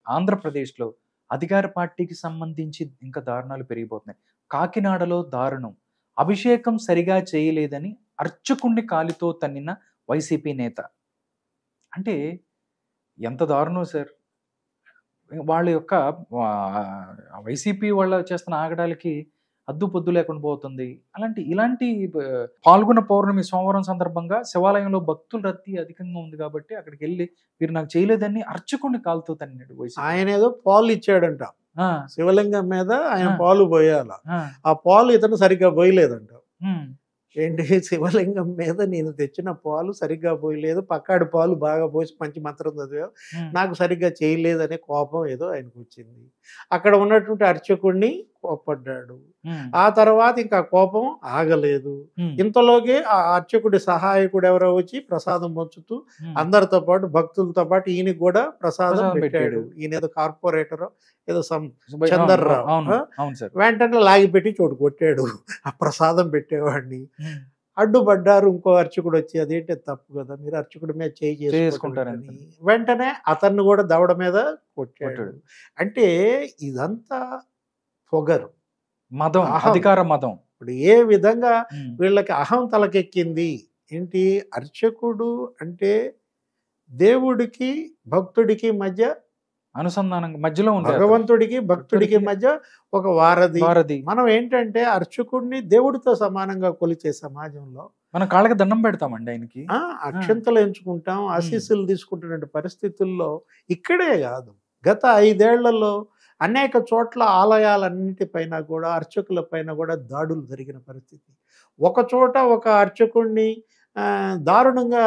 ఆంధ్రప్రదేశ్‌లో అధికార పార్టీకి సంబంధించి ఇంకా దారుణాలు పెరిగిపోతున్నాయి. కాకినాడలో దారుణం. అభిషేకం సరిగా చేయలేదని అర్చకుడిని కాలితో తన్నిన వైసీపీ నేత. అంటే ఎంత దారుణం సార్. వాళ్ళ యొక్క వైసీపీ వాళ్ళు చేస్తున్న ఆగడాలకి అద్దు పొద్దు లేకుండా పోతుంది. ఇలాంటి పాల్గొన్న పౌర్ణమి సోమవారం సందర్భంగా శివాలయంలో భక్తుల రద్దీ అధికంగా ఉంది కాబట్టి అక్కడికెళ్ళి మీరు నాకు చేయలేదని అర్చకుడిని కాలుతో తన్నాడు వైసీపీ. ఆయన ఏదో పాలు ఇచ్చాడంట ఆ! శివలింగం మీద, ఆయన ఆ! పాలు పోయాల. ఆ! ఆ పాలు ఇతను సరిగ్గా పోయలేదంట. హ్మ్. ఏంటి, శివలింగం మీద నేను తెచ్చిన పాలు సరిగ్గా పోయలేదు, పక్కాడి పాలు బాగా పోసి మంచి మంత్రం చదివావు, హ్మ్. నాకు సరిగ్గా చేయలేదనే కోపం ఏదో ఆయనకు వచ్చింది. అక్కడ ఉన్నటువంటి అర్చకుడిని కోప్పడ్డాడు. హ్మ్. ఆ తర్వాత ఇంకా కోపం ఆగలేదు. హ్మ్. ఇంతలోకి ఆ అర్చకుడి సహాయకుడు ఎవరో వచ్చి ప్రసాదం పంచుతూ హ్మ్. అందరితో పాటు భక్తులతో పాటు ఈయనకి కూడా ప్రసాదం ప్రసాదం పెట్టాడు. పెట్టాడు. ఈయన ఏదో కార్పొరేటర్ ఏదో అవును. చందర్రావు అవును. అవును సార్. వెంటనే లాగిపెట్టి చోటు కొట్టాడు ఆ ప్రసాదం పెట్టేవాడిని. హ్మ్. అడ్డుపడ్డారు. ఇంకో అర్చకుడు వచ్చి అదేంటి తప్పు కదా, మీరు అర్చకుడి మీద చేయి చేసుకుంటారని. చేసుకుంటారని వెంటనే అతన్ని కూడా దవడ మీద కొట్టాడు. కొట్టాడు. అంటే ఇదంతా పొగరు, మదం, అహం. అధికార మదం. ఇప్పుడు ఏ విధంగా హ్మ్. వీళ్ళకి అహం తలకెక్కింది. ఏంటి, అర్చకుడు అంటే దేవుడికి భక్తుడికి మధ్య, అనుసంధానంగా మధ్యలో ఉండే అతను. భగవంతుడికి భక్తుడికి మధ్య ఒక వారధి. వారధి. మనం ఏంటంటే అర్చకుడిని దేవుడితో సమానంగా కొలిచే సమాజంలో మనం కాళ్ళకి దండం పెడతామండి ఆయనకి. అక్షంతలు ఎంచుకుంటాం, ఆశీస్సులు తీసుకుంటున్న పరిస్థితుల్లో ఇక్కడే కాదు, గత 5 ఏళ్లలో అనేక చోట్ల ఆలయాలన్నిటిపైన కూడా అర్చకుల పైన కూడా దాడులు జరిగిన పరిస్థితి. ఒక చోట ఒక అర్చకుడిని దారుణంగా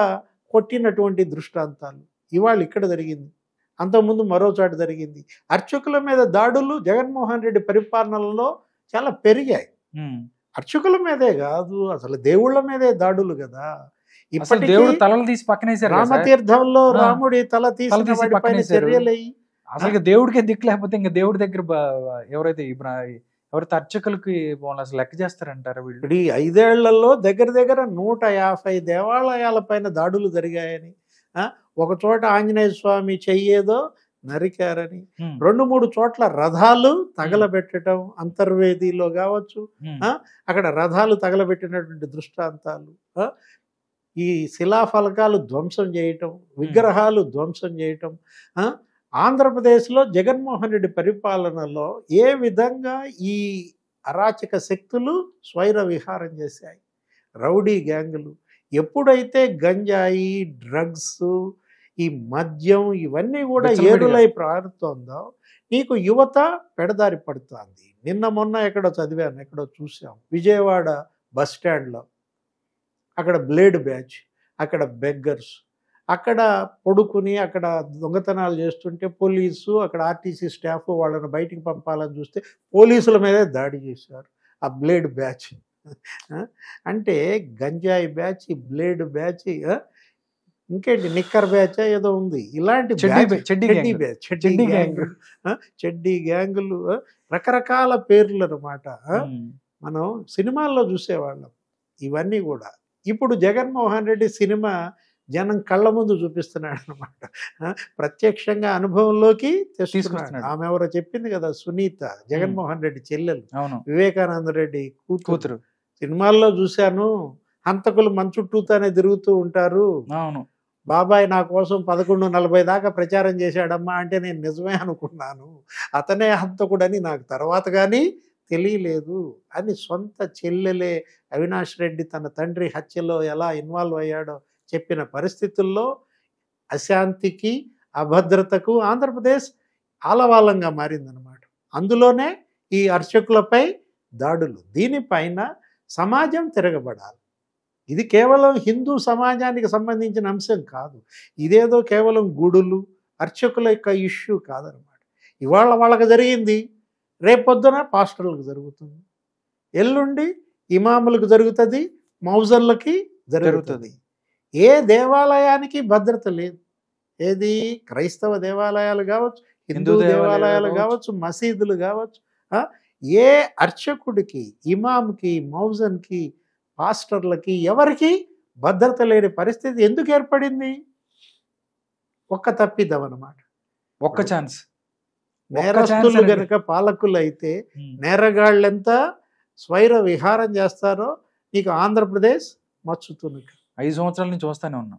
కొట్టినటువంటి దృష్టాంతాలు ఇవాళ ఇక్కడ జరిగింది. అంతకుముందు మరో చోట జరిగింది. అర్చకుల మీద దాడులు జగన్మోహన్ రెడ్డి పరిపాలనలో చాలా పెరిగాయి. హ్మ్. అర్చకుల మీదే కాదు, అసలు దేవుళ్ళ మీదే దాడులు కదా. అసలు ఇప్పటికీ దేవుడు తలలు తీసి పక్కనేసారు కదా సార్. రామతీర్థంలో ఆ. రాముడి తల తీసిన తీసి వాడిపైన పక్కనేశారు. చర్యలయ్యి అసలు ఇక దేవుడికే దిక్కు లేకపోతే ఇంకా దేవుడి దగ్గర ఎవరైతే ఎవరైతే అర్చకులకి వాళ్ళు అసలు లెక్క చేస్తారంటారా వీళ్ళు? ఇప్పుడు ఈ 5 ఏళ్లలో దగ్గర దగ్గర 150 దేవాలయాల పైన దాడులు జరిగాయని, ఒక చోట ఆంజనేయ స్వామి చెయ్యేదో నరికారని, హ్మ్. 2-3 చోట్ల రథాలు తగలబెట్టడం, అంతర్వేదిలో కావచ్చు, హ్మ్. అక్కడ రథాలు తగలబెట్టినటువంటి దృష్టాంతాలు, ఈ శిలాఫలకాలు ధ్వంసం చేయటం, విగ్రహాలు ధ్వంసం చేయటం. ఆంధ్రప్రదేశ్లో జగన్మోహన్ రెడ్డి పరిపాలనలో ఏ విధంగా ఈ అరాచక శక్తులు స్వైర విహారం చేశాయి. రౌడీ గ్యాంగులు ఎప్పుడైతే గంజాయి, డ్రగ్స్, ఈ మద్యం ఇవన్నీ కూడా ఏరులై పారుతోందో నీకు యువత పెడదారి పడుతుంది. నిన్న మొన్న ఎక్కడో చదివాను, ఎక్కడో చూసాం, విజయవాడ బస్ స్టాండ్లో అక్కడ బ్లేడ్ బ్యాచ్, అక్కడ బెగ్గర్స్, అక్కడ పడుకుని అక్కడ దొంగతనాలు చేస్తుంటే పోలీసు, అక్కడ ఆర్టీసీ స్టాఫ్ వాళ్ళని బయటికి పంపాలని చూస్తే పోలీసుల మీదే దాడి చేశారు ఆ బ్లేడ్ బ్యాచ్. అంటే గంజాయి బ్యాచ్, బ్లేడ్ బ్యాచ్, ఇంకేంటి నిక్కర్ బ్యాచ్ ఏదో ఉంది, ఇలాంటి చెడ్డీ గ్యాంగులు, రకరకాల పేర్లు అన్నమాట. మనం సినిమాల్లో చూసేవాళ్ళం ఇవన్నీ కూడా. ఇప్పుడు జగన్మోహన్ రెడ్డి సినిమా జనం కళ్ళ ముందు చూపిస్తున్నాడు అనమాట, ప్రత్యక్షంగా అనుభవంలోకి తీసుకున్నాడు. ఆమె ఎవరో చెప్పింది కదా, సునీత, జగన్మోహన్ రెడ్డి చెల్లెలు, వివేకానంద రెడ్డి కూతురు. సినిమాల్లో చూశాను, హంతకులు మన చుట్టూతానే తిరుగుతూ ఉంటారు, బాబాయ్ నా కోసం 11:40 దాకా ప్రచారం చేశాడమ్మా అంటే నేను నిజమే అనుకున్నాను, అతనే హంతకుడని నాకు తర్వాత కానీ తెలియలేదు అని సొంత చెల్లెలే అవినాష్ రెడ్డి తన తండ్రి హత్యలో ఎలా ఇన్వాల్వ్ అయ్యాడో చెప్పిన పరిస్థితుల్లో అశాంతికి, అభద్రతకు ఆంధ్రప్రదేశ్ ఆలవాలంగా మారిందనమాట. అందులోనే ఈ అర్చకులపై దాడులు. దీనిపైన సమాజం తిరగబడాలి. ఇది కేవలం హిందూ సమాజానికి సంబంధించిన అంశం కాదు. ఇదేదో కేవలం గుడులు, అర్చకుల యొక్క ఇష్యూ కాదనమాట. ఇవాళ వాళ్ళకి జరిగింది, రేపొద్దున పాస్టర్లకు జరుగుతుంది, ఎల్లుండి ఇమాములకు జరుగుతుంది, మౌజర్లకి జరుగుతుంది. ఏ దేవాలయానికి భద్రత లేదు. ఏది క్రైస్తవ దేవాలయాలు కావచ్చు, హిందూ దేవాలయాలు కావచ్చు, మసీదులు కావచ్చు, ఏ అర్చకుడికి, ఇమాంకి, మౌజన్కి, పాస్టర్లకి ఎవరికి భద్రత లేని పరిస్థితి ఎందుకు ఏర్పడింది? ఒక్క తప్పిదం అన్నమాట, ఒక్క ఛాన్స్. నేరస్తులు గనుక పాలకులు అయితే నేరగాళ్ళెంత స్వైర విహారం చేస్తారో నీకు ఆంధ్రప్రదేశ్ మచ్చుతునికి. 5 సంవత్సరాల నుంచి చూస్తానే ఉన్నాం.